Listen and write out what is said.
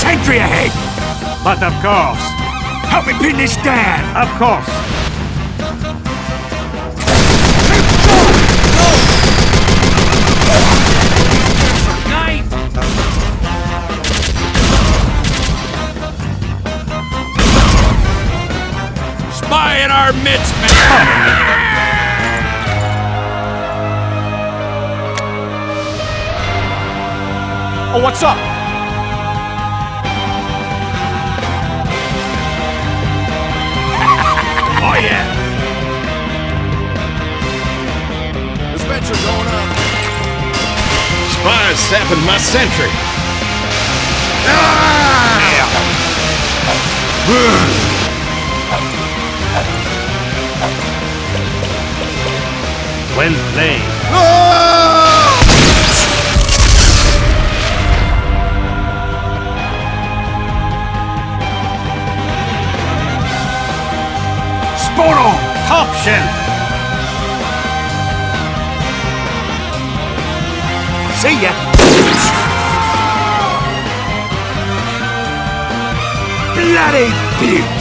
Sentry ahead! But of course. Help me pin this down! Of course. Spy in our midst, man! Oh, what's up? Oh, yeah! Dispenser going up. Spies sapping my sentry. Well played. Spot on! Top shelf. See ya! Bloody bitch!